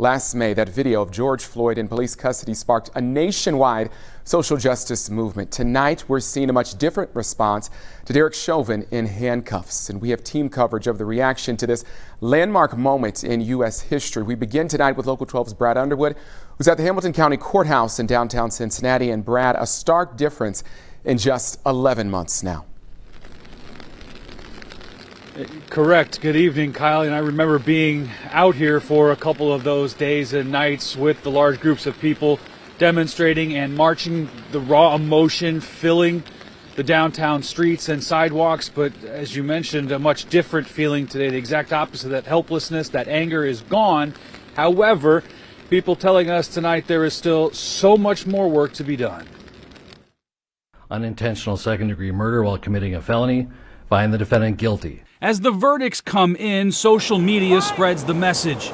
Last May, that video of George Floyd in police custody sparked a nationwide social justice movement. Tonight, we're seeing a much different response to Derek Chauvin in handcuffs. And we have team coverage of the reaction to this landmark moment in U.S. history. We begin tonight with Local 12's Brad Underwood, who's at the Hamilton County Courthouse in downtown Cincinnati. And Brad, a stark difference in just 11 months now. Correct. Good evening, Kyle. And I remember being out here for a couple of those days and nights with the large groups of people demonstrating and marching, the raw emotion filling the downtown streets and sidewalks. But as you mentioned, a much different feeling today. The exact opposite. That helplessness, that anger is gone. However, people telling us tonight there is still so much more work to be done. Unintentional second-degree murder while committing a felony. Find the defendant guilty. As the verdicts come in, social media spreads the message.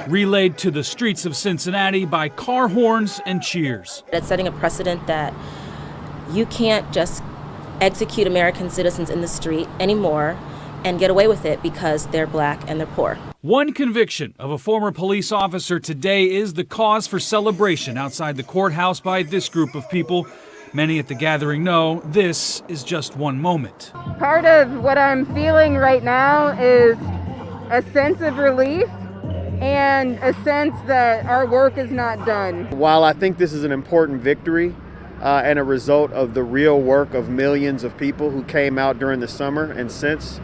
Relayed to the streets of Cincinnati by car horns and cheers. It's setting a precedent that you can't just execute American citizens in the street anymore and get away with it because they're black and they're poor. One conviction of a former police officer today is the cause for celebration outside the courthouse by this group of people. Many at the gathering know this is just one moment. Part of what I'm feeling right now is a sense of relief and a sense that our work is not done. While I think this is an important victory and a result of the real work of millions of people who came out during the summer and since,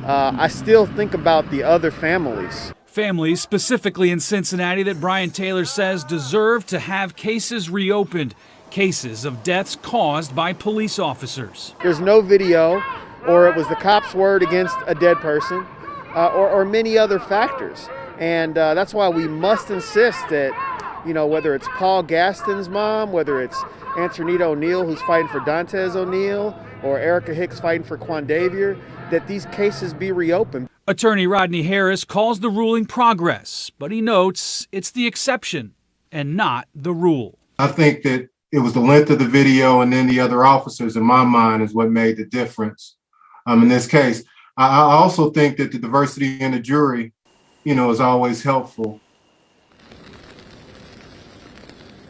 I still think about the other families. Families, specifically in Cincinnati, that Brian Taylor says deserve to have cases reopened. Cases of deaths caused by police officers. There's no video, or it was the cop's word against a dead person, or many other factors. And that's why we must insist that, whether it's Paul Gaston's mom, whether it's Antonita O'Neill who's fighting for Dantes O'Neill, or Erica Hicks fighting for Quandavier, that these cases be reopened. Attorney Rodney Harris calls the ruling progress, but he notes it's the exception and not the rule. I think that it was the length of the video and then the other officers, in my mind, is what made the difference in this case. I also think that the diversity in the jury, is always helpful.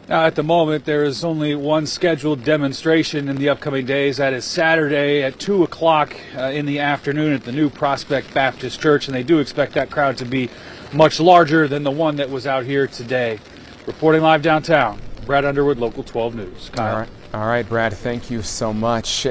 Now, at the moment, there is only one scheduled demonstration in the upcoming days. That is Saturday at 2 o'clock in the afternoon at the new Prospect Baptist Church, and they do expect that crowd to be much larger than the one that was out here today. Reporting live downtown, Brad Underwood, Local 12 News. All right, Brad, thank you so much.